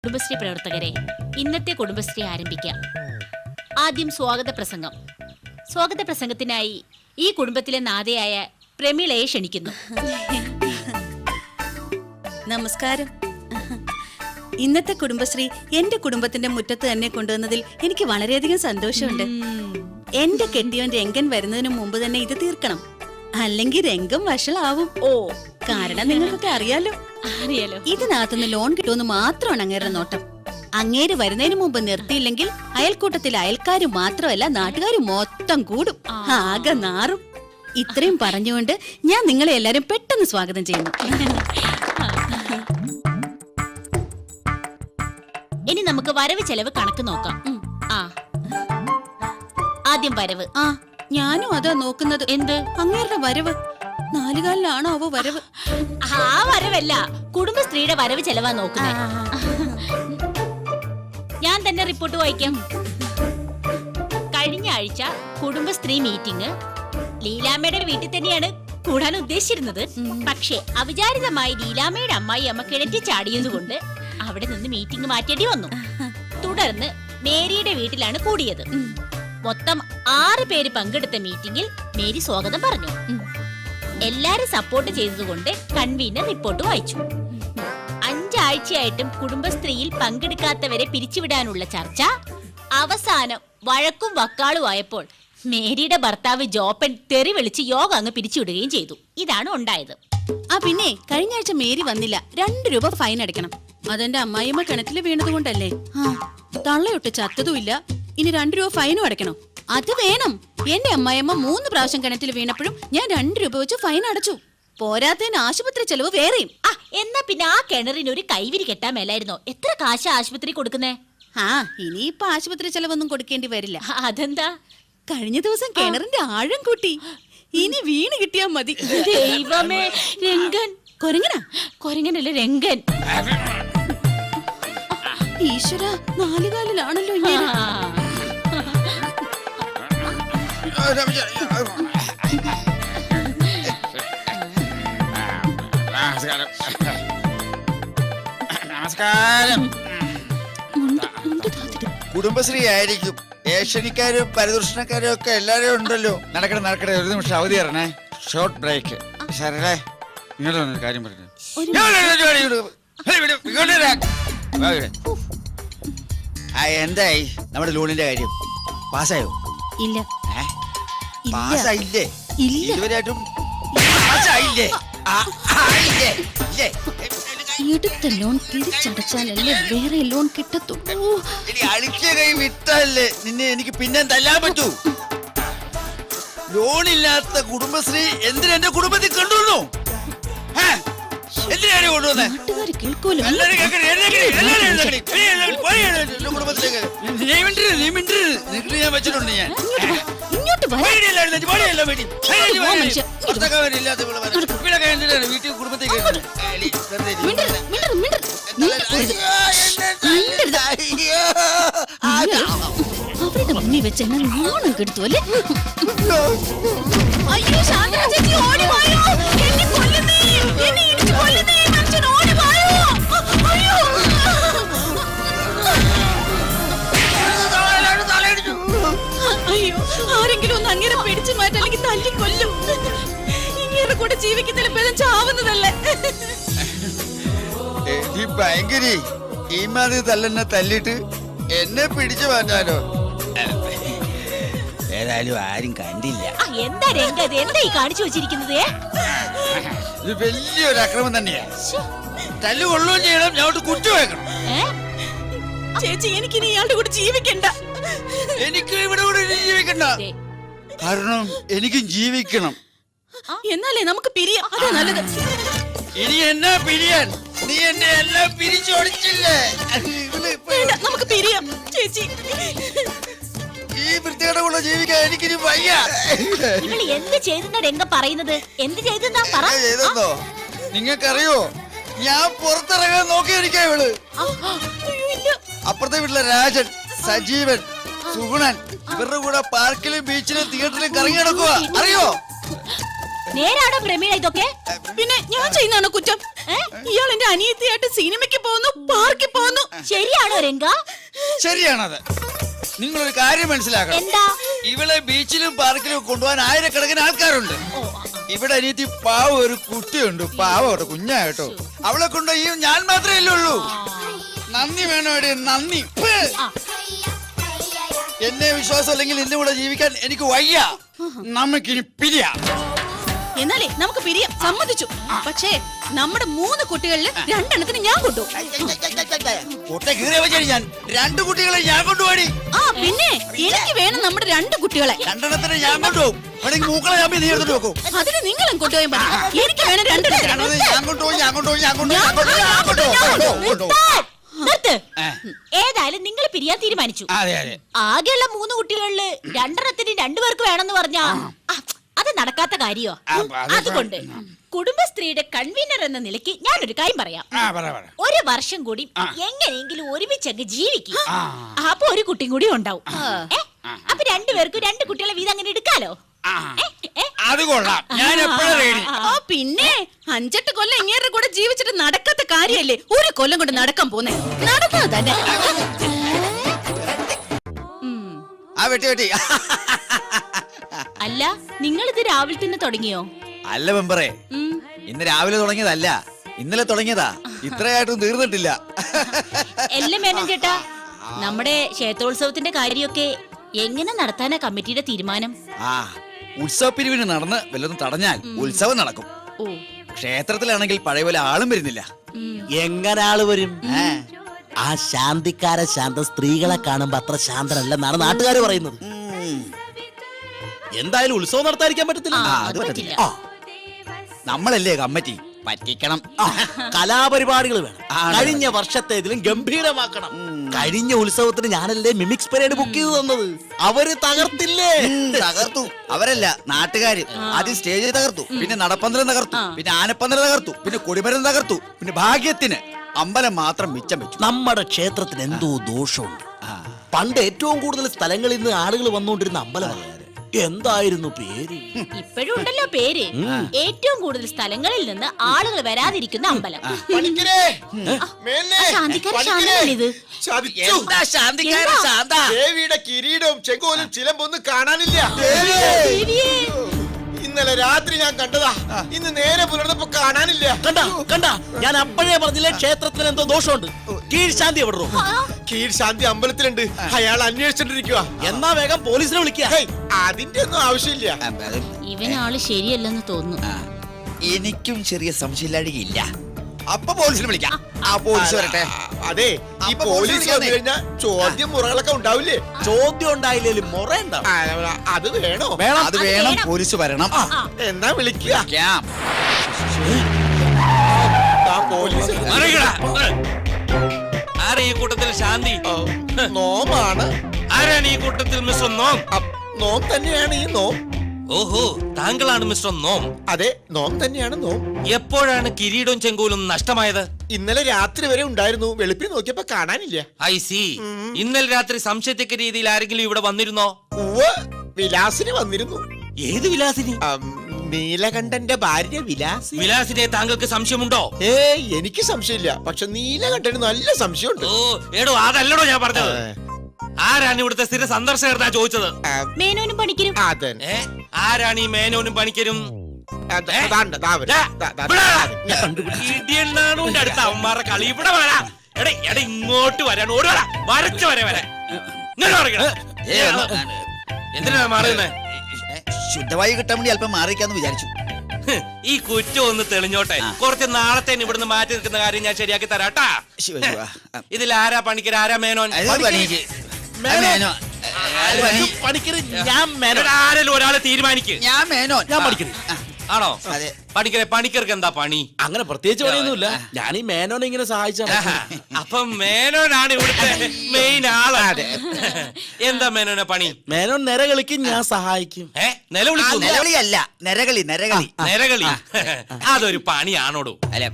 കുടുംബശ്രീ പ്രവർത്തകരെ, ഇന്നത്തെ കുടുംബശ്രീ ആരംഭിക്കാം. ആദ്യം സ്വാഗത പ്രസംഗം. സ്വാഗത പ്രസംഗത്തിനായി ഈ കുടുംബത്തിലെ നാഥയായ പ്രമീളയെ ക്ഷണിക്കുന്നു. നമസ്കാരം. ഇന്നത്തെ കുടുംബശ്രീ എന്റെ കുടുംബത്തിന്റെ മുറ്റത്ത് തന്നെ കൊണ്ടുവന്നതിൽ എനിക്ക് വളരെയധികം സന്തോഷമുണ്ട്. എന്റെ കെട്ടിയോൻ രംഗൻ വരുന്നതിന് മുമ്പ് തന്നെ ഇത് തീർക്കണം, അല്ലെങ്കിൽ രംഗം വഷളാവും. കാരണം നിങ്ങൾക്കൊക്കെ അറിയാലോ, ഇതിനകത്തുനിന്ന് ലോൺ കിട്ടുമെന്ന് മാത്രമാണ് അങ്ങേരുടെ നോട്ടം. അങ്ങേര് വരുന്നതിന് മുമ്പ് നിർത്തിയില്ലെങ്കിൽ അയൽക്കൂട്ടത്തിലെ അയൽക്കാര് മാത്രമല്ല നാട്ടുകാർ മൊത്തം കൂടും, ആകെ നാറും. ഇത്രയും പറഞ്ഞുകൊണ്ട് ഞാൻ നിങ്ങളെ എല്ലാരും പെട്ടെന്ന് സ്വാഗതം ചെയ്യുന്നു. ഇനി നമുക്ക് വരവ് ചെലവ് കണക്ക് നോക്കാം. ആദ്യം വരവ്. ഞാനും അതാ നോക്കുന്നത്. എന്ത് അങ്ങേരുടെ വരവ്? നാലുകാലിലാണോ അവ വരവ്? ആ വരവല്ല, കുടുംബശ്രീയുടെ വരവ് ചെലവാ നോക്കുന്നത്. ഞാൻ തന്നെ റിപ്പോർട്ട് വായിക്കാം. കഴിഞ്ഞ ആഴ്ച കുടുംബശ്രീ മീറ്റിംഗ് ലീലാമ്മയുടെ വീട്ടിൽ തന്നെയാണ് കൂടാൻ ഉദ്ദേശിച്ചിരുന്നത്. പക്ഷേ അവിചാരിതമായി ലീലാമ്മയുടെ അമ്മായി അമ്മ കിണറ്റി ചാടിയതുകൊണ്ട് അവിടെ നിന്ന് മീറ്റിംഗ് മാറ്റേണ്ടി വന്നു. തുടർന്ന് മേരിയുടെ വീട്ടിലാണ് കൂടിയത്. മൊത്തം 6 പേര് പങ്കെടുത്ത മീറ്റിംഗിൽ മേരി സ്വാഗതം പറഞ്ഞു. എല്ലാരും സപ്പോർട്ട് ചെയ്തതുകൊണ്ട് കൺവീനർ റിപ്പോർട്ട് വായിച്ചു. 5 ആഴ്ചയായിട്ടും കുടുംബശ്രീയിൽ പങ്കെടുക്കാത്തവരെ പിരിച്ചുവിടാനുള്ള ചർച്ച അവസാനം വഴക്കും വക്കാളും ആയപ്പോൾ മേരിയുടെ ഭർത്താവ് ജോപ്പൻ തെറി വിളിച്ച് യോഗ അങ്ങ് പിരിച്ചുവിടുകയും ചെയ്തു. ഇതാണ് ഉണ്ടായത്. പിന്നെ കഴിഞ്ഞ ആഴ്ച മേരി വന്നില്ല. 2 രൂപ ഫൈൻ അടയ്ക്കണം. അതെന്റെ അമ്മായിമ്മ കിണറ്റിൽ വീണത് കൊണ്ടല്ലേ. തള്ളയൊട്ട് ചത്തതുമില്ല, ഇനി 2 രൂപ ഫൈനും അടയ്ക്കണം. അത് വേണം. എന്റെ അമ്മായിമ്മ 3 പ്രാവശ്യം കിണറ്റിൽ വീണപ്പോഴും ഞാൻ 2 രൂപ വെച്ച് ഫൈൻ അടച്ചു. പോരാത്തതിന് ആശുപത്രി ചെലവ് വേറെയും. എന്നാ പിന്നെ ആ കിണറിന് ഒരു കൈവിരി കെട്ടാൻ മേലായിരുന്നോ? എത്ര കാശ ആശുപത്രി കൊടുക്കുന്നേ? ഇനിയിപ്പൊ ആശുപത്രി ചെലവൊന്നും കൊടുക്കേണ്ടി വരില്ല. അതെന്താ? കഴിഞ്ഞ ദിവസം കിണറിന്റെ ആഴം കൂട്ടി. ഇനി വീണ് കിട്ടിയാ മതി. ദൈവമേ, രംഗൻ. കൊരങ്ങനല്ലേ രംഗൻ. ഈശ്വര, 4 കാലിലാണല്ലോ ഇങ്ങനെ. നമസ്കാരം. കുടുംബശ്രീ ആയിരിക്കും. ഏഷ്യനിക്കാരും പരിദൂഷണക്കാരും ഒക്കെ എല്ലാരും ഉണ്ടല്ലോ. നടക്കട്ടെ, ഒരു നിമിഷം അവധി തരണേ. Short break. ശരളേ, ഇങ്ങോട്ടൊരു കാര്യം പറഞ്ഞു. എന്തായി നമ്മുടെ ലോണിന്റെ കാര്യം? പാസ്സായോ? ഇല്ല. പാസ്സായില്ലേ? ഇതുവരെയായിട്ടും എടുത്ത ലോൺ തിരിച്ചടച്ചാലല്ലേ വേറെ ലോൺ കിട്ടത്തുള്ളൂ. അഴിക്കിയ കൈ വിട്ടല്ലേ നിന്നെ എനിക്ക് പിന്നെ തല്ലാൻ പറ്റൂ. ലോണില്ലാത്ത കുടുംബശ്രീ എന്തിനാ എന്റെ കുടുംബത്തിൽ കൊണ്ടുവന്നു? എന്തിനാണ് കൊണ്ടുവന്നേ? കേൾക്കൂലോ. ഞാൻ വെച്ചിട്ടുണ്ട്. ഞാൻ വീട്ടിൽ കുടുംബത്തേക്ക് അവരുടെ മുന്നിൽ വെച്ച് എന്നെ ലോണം കെടുത്തു അല്ലേ? അയ്യോ ശാന്ത ചേച്ചി, ഓടി വായോ. എന്നെ കൊല്ലുന്നേ, എന്നെ ഇടിച്ചു കൊല്ലുന്നേ. മനുഷ്യൻ ഓടി വായോ. അയ്യോ, അയ്യോ, ആരെങ്കിലും ഒന്ന് അങ്ങനെ പിടിച്ചു മാറ്റാൻ, അല്ലെങ്കിൽ തല്ലി കൊല്ലും. ഇങ്ങനെ കൂടെ ജീവിക്കുന്നതിൽ ഭേദം ചാവുന്നതല്ലേ. ഭയങ്കര ഈ മാതിരി തല്ലെന്നെ തല്ലിട്ട് എന്നെ പിടിച്ചു മാറ്റാനോ? ഏതായാലും ആരും കണ്ടില്ല. എന്താ രംഗത്, എന്താ ഈ കാണിച്ചു വെച്ചിരിക്കുന്നത്? ഇത് വലിയൊരു അക്രമം തന്നെയാ. തല്ലു കൊള്ളുകയും ചെയ്യണം, ഞങ്ങോട്ട് കുറ്റു വെക്കണം. ചേച്ചി, എനിക്കിനി ഇയാളുടെ കൂടെ ജീവിക്കണ്ട. എനിക്ക് ഇവിടെ കൂടെ ജീവിക്കണ്ട. കാരണം എനിക്കും ജീവിക്കണം. എന്നാലേ നമുക്ക് പിരിയാം. അതാ നല്ലത്. ഇനി എന്നാ പിരിയാൻ? നീ എന്നെ എല്ലാം പിരിച്ചോടിച്ചില്ലേ? നമുക്ക് പിരിയാം ചേച്ചി. ഈ വൃത്തിയുടെ കൂടെ ജീവിക്കാൻ എനിക്കിനി വയ്യ. എന്ത് ചെയ്തെന്നാ രംഗ പറയുന്നത്? എന്ത് ചെയ്തെന്നോ? നിങ്ങൾക്കറിയോ, ഞാൻ പുറത്തിറങ്ങാൻ നോക്കിയിരിക്കാ ഇവള്. അപ്പുറത്തെ വീട്ടിലെ രാജൻ, സജീവൻ, സുഗുണൻ ഇവരുടെ കൂടെ പാർക്കിലും ബീച്ചിലും തിയേറ്ററിലും കറങ്ങി നടക്കുക. അറിയോ? നേരാണോ പ്രമീള ഇതൊക്കെ? പിന്നെ ഞാൻ ചെയ്യുന്നതാണോ കുറ്റം? ഇയാൾ എന്റെ അനിയത്തിയായിട്ട് സിനിമയ്ക്ക് പോകുന്നു, പാർക്കിൽ പോകുന്നു. ശരിയാണോ രംഗ? ശരിയാണത്. നിങ്ങളൊരു കാര്യം മനസ്സിലാക്കണം. എന്താ? ഇവളെ ബീച്ചിലും പാർക്കിലും കൊണ്ടുപോകാൻ ആയിരക്കണക്കിന് ആൾക്കാരുണ്ട്. ഇവിടെ അനിയത്തി പാവ ഒരു കുട്ടിയുണ്ട്, പാവോട്ടോ, കുഞ്ഞായിട്ടോ. അവളെ കൊണ്ട് ഈ ഞാൻ മാത്രമേ ഉള്ളൂ. നന്ദി വേണോ എടേ, നന്ദി. എന്നെ വിശ്വാസം അല്ലെങ്കിൽ എന്റെ കൂടെ ജീവിക്കാൻ എനിക്ക് വയ്യ. നമുക്കിനി പിരിയാം. എന്നാലേ നമുക്ക് പിരിയാം, സമ്മതിച്ചു. പക്ഷേ നമ്മുടെ 3 കുട്ടികളിൽ 2 എണ്ണത്തിന് ഞാൻ കൊണ്ടുപോകും. കുട്ടെ കീറിയ വെച്ചാൽ ഞാൻ 2 കുട്ടികളെ ഞാൻ കൊണ്ടുപോയി. ആ പിന്നെ എനിക്ക് വേണം നമ്മുടെ 2 കുട്ടികളെ. 2 എണ്ണത്തിന് ഞാൻ കൊണ്ടുപോകും. വേണമെങ്കിൽ മൂക്കളെ ഞാൻ നീ എടുത്തിട്ട് വെക്കും. അതിന് നിങ്ങളും കൊണ്ടുപോയി മതി. എനിക്ക് വേണം 2 എണ്ണത്തിന്. ഞാൻ കൊണ്ടുപോയി. നിർത്ത്. ഏതായാലും നിങ്ങൾ പിരിയാൻ തീരുമാനിച്ചു. അതെ അതെ. ആകെയുള്ള 3 കുട്ടികളില് 2 എണ്ണത്തിന് 2 പേർക്ക് വേണമെന്ന് പറഞ്ഞാ അത് നടക്കാത്ത കാര്യോ? അതുകൊണ്ട് കുടുംബശ്രീയുടെ കൺവീനർ എന്ന നിലയ്ക്ക് ഞാനൊരു കാര്യം പറയാം. ഒരു വർഷം കൂടി എങ്ങനെയെങ്കിലും ഒരുമിച്ചങ്ങ് ജീവിക്കും. അപ്പൊ ഒരു കുട്ടിയും കൂടി ഉണ്ടാവും. അപ്പൊ 2 പേർക്കും 2 കുട്ടികളെ വീതം അങ്ങനെ എടുക്കാലോ. അത് കൊള്ളാം. ഞാൻ എപ്പോഴും റെഡി. ആ പിന്നെ 5-8 കൊല്ലം ഇങ്ങേരുടെ കൂടെ ജീവിച്ചിട്ട് നടക്കാത്ത കാര്യല്ലേ ഒരു കൊല്ലം കൊണ്ട് നടക്കാൻ പോന്നെ. നടന്നത് തന്നെ. ആ വെട്ടി വെട്ടി. അല്ല, നിങ്ങൾ ഇത് രാവിലെ തന്നെ തുടങ്ങിയോ? അല്ല മെമ്പറേ, ഇന്ന് രാവിലെ തുടങ്ങിയതല്ല, ഇന്നലെ തുടങ്ങിയതാ. ഇത്രയായിട്ടും തീർന്നിട്ടില്ല. എല്ലാം മേനൻ ചേട്ടാ, നമ്മുടെ ക്ഷേത്രോത്സവത്തിന്റെ കാര്യമൊക്കെ എങ്ങനെ നടത്താനാ കമ്മിറ്റിയുടെ തീരുമാനം? ഉത്സവ പിരിവിന് നടന്ന് വല്ലതും തടഞ്ഞാൽ ഉത്സവം നടക്കും. ഓ, ക്ഷേത്രത്തിലാണെങ്കിൽ പഴയ പോലെ ആളും വരുന്നില്ല. എങ്ങനെ ആള് വരും? ആ ശാന്തിക്കാര ശാന്ത സ്ത്രീകളെ കാണുമ്പോ അത്ര ശാന്തനല്ലെന്നാണ് നാട്ടുകാർ പറയുന്നത്. എന്തായാലും ഉത്സവം നടത്താതിരിക്കാൻ പറ്റത്തില്ല. അത് പറ്റത്തില്ല. നമ്മളല്ലേ കമ്മിറ്റി, പറ്റിക്കണം. കലാപരിപാടികൾ വേണം. കഴിഞ്ഞ വർഷത്തേതിലും ഗംഭീരമാക്കണം. കഴിഞ്ഞ ഉത്സവത്തിന് ഞാനല്ലേ മിമിക്സ് പരേഡ് ബുക്ക് ചെയ്ത് തന്നത്. അവര് തകർത്തില്ലേ? തകർത്തു. അവരല്ല, നാട്ടുകാര്. ആദ്യം സ്റ്റേജിൽ തകർത്തു, പിന്നെ നടപ്പന്തലം തകർത്തു, പിന്നെ ആനപ്പന്തലം തകർത്തു, പിന്നെ കൊടിമരം തകർത്തു, പിന്നെ ഭാഗ്യത്തിന് അമ്പലം മാത്രം മിച്ചം വെച്ചു. നമ്മുടെ ക്ഷേത്രത്തിന് എന്തോ ദോഷമുണ്ട്. പണ്ട് ഏറ്റവും കൂടുതൽ സ്ഥലങ്ങളിൽ നിന്ന് ആളുകൾ വന്നുകൊണ്ടിരുന്ന അമ്പലമാണ്. എന്തായിരുന്നു പേര്? ഇപ്പോഴും ഉണ്ടല്ലോ പേര്. ഏറ്റവും കൂടുതൽ സ്ഥലങ്ങളിൽ നിന്ന് ആളുകൾ വരാതിരിക്കുന്ന അമ്പലം. ശാന്തിക്കാരിത് ദേവിയുടെ കിരീടവും ചെങ്കോലും ചിലമ്പൊന്നും കാണാനില്ല. ഇന്നലെ രാത്രി ഞാൻ കണ്ടതാ, ഇന്ന് നേരെ പുലർന്നപ്പോ കാണാനില്ല. കണ്ട ഞാൻ അപ്പോഴേ പറഞ്ഞില്ലേ ക്ഷേത്രത്തിന് എന്തോ ദോഷമുണ്ട്. കീഴ്ശാന്തി എവിടെ? കീഴ്ശാന്തി അമ്പലത്തിലുണ്ട്. അയാൾ അന്വേഷിച്ചോണ്ടിരിക്കുക. എന്നാ വേഗം പോലീസിനെ വിളിക്കുക. അതിന്റെ ഒന്നും ആവശ്യമില്ല. ഇവനാള് ശരിയല്ലെന്ന് തോന്നുന്നു. എനിക്കും ചെറിയ സംശയമില്ലാടിയില്ല. അപ്പൊ പോലീസിനെ വിളിക്കാം. ആ പോലീസ് വരട്ടെ. അതെ, ഈ പോലീസ് വന്നു കഴിഞ്ഞാൽ ചോദ്യം മുറകളൊക്കെ ഉണ്ടാവില്ലേ? ചോദ്യം ഉണ്ടായില്ലേലും മുറ ഉണ്ടാവും. അത് വേണോ? അത് വേണം. പോലീസ് വരണം. എന്നാ വിളിക്കുക. പോലീസ് ആരാ ഈ കൂട്ടത്തിൽ ശാന്തി? നോമാണ്. ആരാണ് ഈ കൂട്ടത്തിൽ മിസ്റ്റർ നോം? നോം തന്നെയാണ് ഈ നോം. ഓഹോ, താങ്കളാണ് മിസ്റ്റർ നോം. അതെ, നോം തന്നെയാണ് നോം. എപ്പോഴാണ് കിരീടവും ചെങ്കോലും നഷ്ടമായത്? ഇന്നലെ രാത്രി വരെ ഉണ്ടായിരുന്നു. വെളുപ്പിൽ നോക്കിയപ്പോ കാണാനില്ല. I C. ഇന്നലെ രാത്രി സംശയത്തക്ക രീതിയിൽ ആരെങ്കിലും ഇവിടെ വന്നിരുന്നോ? വിലാസിന് വന്നിരുന്നു. ഏത് വിലാസിനി? നീലകണ്ഠന്റെ ഭാര്യ വിലാസി. വിലാസിനെ താങ്കൾക്ക് സംശയമുണ്ടോ? എനിക്ക് സംശയമില്ല, പക്ഷെ നീലകണ്ഠന് നല്ല സംശയമുണ്ട്. ഓ എടോ, അതല്ലടോ ഞാൻ പറഞ്ഞത്. ആരാണ് ഇവിടുത്തെ സ്ഥിര സന്ദർശകർ ചോദിച്ചത്? മേനോനും പണിക്കരും. ആരാണ് ഈ മേനോനും പണിക്കരും? ഇടിയണ്ണാണുവിന്റെ അടുത്ത് അവന്മാരുടെ കളി. ഇവിടെ വരാ. എടേ ഇങ്ങോട്ട് വരാൻ ഓടി വരാ. വരച്ചു വരെ വരെ. എന്തിനാ മാറുന്നേ? ശുദ്ധവായു കിട്ടാൻ വേണ്ടി അല്പം മാറിക്കാന്ന് വിചാരിച്ചു. ഈ കുറ്റം ഒന്ന് തെളിഞ്ഞോട്ടെ. കുറച്ച് നാളത്തേന് ഇവിടുന്ന് മാറ്റി നിൽക്കുന്ന കാര്യം ഞാൻ ശരിയാക്കി തരാട്ടാ. ഇതിൽ ആരാ പണിക്കർ, ആരാ മേനോൻ? ആരെങ്കിലും ഒരാളെ തീരുമാനിക്ക്. ഞാൻ മേനോൻ. ഞാൻ പഠിക്കുന്നു. ആണോ? അതെ. പണിക്കർക്ക് എന്താ പണി? അങ്ങനെ പ്രത്യേകിച്ച് പണിയൊന്നുമില്ല. ഞാൻ ഈ മേനോനെ ഇങ്ങനെ സഹായിച്ചാണ്. അപ്പം മേനോനാണ് ഇവിടുത്തെ മെയിൻ ആള്. എന്താ മേനോനെ പണി? മേനോൻ നിരകളിക്കും, ഞാൻ സഹായിക്കും. നിലവിളിയല്ല, നരകളി. നിരകളി അതൊരു പണിയാണോടു? അല്ല,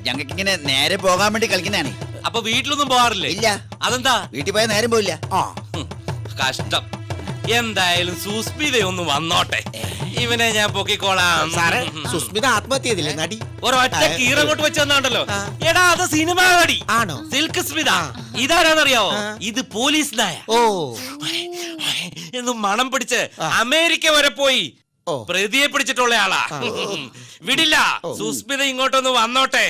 ഞങ്ങൾക്ക് ഇങ്ങനെ നേരെ പോകാൻ വേണ്ടി കളിക്കുന്നതാണ്. അപ്പൊ വീട്ടിലൊന്നും പോവാറില്ലേ? ഇല്ല. അതെന്താ? വീട്ടിൽ പോയാൽ നേരം പോയില്ല. കഷ്ടം. എന്തായാലും സുസ്മിതയൊന്ന് വന്നോട്ടെ. ഇവനെ ഞാൻ പൊക്കിക്കോളാം. സാറേ സുസ്മിത ആത്മഹത്യ ചെയ്തില്ലേ നടി? ഒരൊറ്റ കീറങ്ങോട്ട് വെച്ചെന്നാണ്ടല്ലോ. എടാ അത് സിനിമ നടി ആണോ? സിൽക്ക് സ്മിത. ഇതാരാന്നറിയാവോ? ഇത് പോലീസ് നായ. ഓ എന്ന് മണം പിടിച്ച് അമേരിക്ക വരെ പോയി ഓ. പ്രതിയെ പിടിച്ചിട്ടുള്ള ആളാ. വിടില്ല. സുസ്മിത ഇങ്ങോട്ടൊന്ന് വന്നോട്ടെ.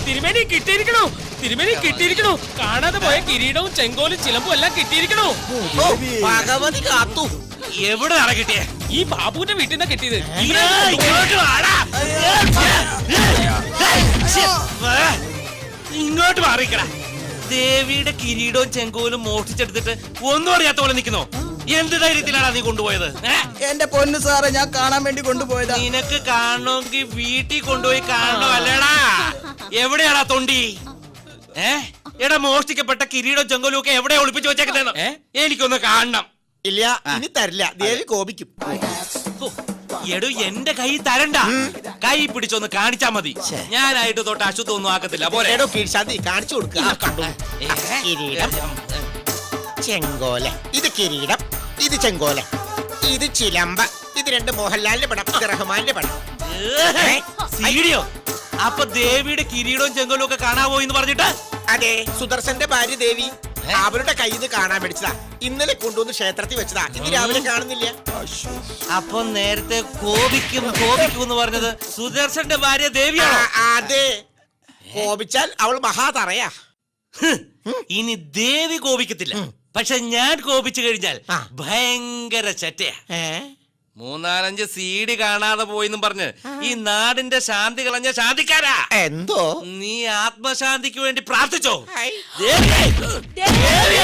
തിരുമേനി കിട്ടിയിരിക്കണു, തിരുമേനി കിട്ടിയിരിക്കണു. കാണാതെ പോയ കിരീടവും ചെങ്കോലും ചിലമ്പും എല്ലാം കിട്ടിയിരിക്കണു. ഓ, ഭഗവതി കാത്തു. എവിടെ നട കിട്ടിയേ? ഈ ബാബുവിന്റെ വീട്ടിൽ നിന്നാ കിട്ടിയത്. ഇങ്ങോട്ട് വാടാ. ഇങ്ങോട്ട് മാറിക്കടാ. ദേവിയുടെ കിരീടവും ചെങ്കോലും മോഷ്ടിച്ചെടുത്തിട്ട് ഒന്നും അറിയാത്ത പോലെ നിൽക്കുന്നോ? എന്ത് ധൈര്യത്തിലാണ് നീ കൊണ്ടുപോയത്? എന്റെ പൊന്നു സാറേ, ഞാൻ കാണാൻ വേണ്ടി കൊണ്ടുപോയതാ. നിനക്ക് കാണണമെങ്കിൽ വീട്ടിൽ കൊണ്ടുപോയി കാണണോ അല്ലേടാ? എവിടെയാടാ തൊണ്ടി? എടാ മോഷ്ടിക്കപ്പെട്ട കിരീടവും ചെങ്കോലും ഒക്കെ എവിടെ ഒളിപ്പിച്ചു വെച്ചേക്കുന്നതെന്ന് എനിക്കൊന്ന് കാണണം. ഇല്ല, ഇനി തരില്ല. ദേവി കോപിക്കും. എടോ എന്റെ കൈ തരണ്ട. കൈ പിടിച്ചൊന്ന് കാണിച്ചാ മതി. ഞാനായിട്ട് തൊട്ട് അശുദ്ധമൊന്നും ആക്കത്തില്ല. പോലെ എടോ കീഴ്ശാന്തി കാണിച്ചു കൊടുക്കുക. കിരീടം, ചെങ്കോല. ഇത് കിരീടം, ഇത് ചെങ്കോല, ഇത് ചിലമ്പ. ഇത് രണ്ട് മോഹൻലാലിന്റെ പടം, ഇത് റഹ്മാന്റെ പടം. സീഡിയോ? അപ്പൊ ദേവിയുടെ കിരീടവും ചെങ്കോലും ഒക്കെ കാണാൻ പോയി എന്ന് പറഞ്ഞിട്ട്? അതെ, സുദർശന്റെ ഭാര്യ ദേവി അവരുടെ കയ്യിൽ നിന്ന് കാണാൻ മേടിച്ചതാ. ഇന്നലെ കൊണ്ടുവന്ന് ക്ഷേത്രത്തിൽ വെച്ചതാ. ഇന്ന് രാവിലെ കാണുന്നില്ല. അപ്പൊ നേരത്തെ കോപിക്കും എന്ന് പറഞ്ഞത് സുദർശന്റെ ഭാര്യ ദേവിയാണോ? അതെ, കോപിച്ചാൽ അവൾ മഹാതറയാ. ഇനി ദേവി കോപിക്കത്തില്ല. പക്ഷെ ഞാൻ കോപിച്ചു കഴിഞ്ഞാൽ ഭയങ്കര ചറ്റയാ. 3-4 CD കാണാതെ പോയിന്നും പറഞ്ഞ് ഈ നാടിന്റെ ശാന്തി കളഞ്ഞ ശാന്തിക്കാരാ. എന്തോ നീ ആത്മശാന്തിക്ക് വേണ്ടി പ്രാർത്ഥിച്ചോ? ഹൈ. ദേവി! ദേവി!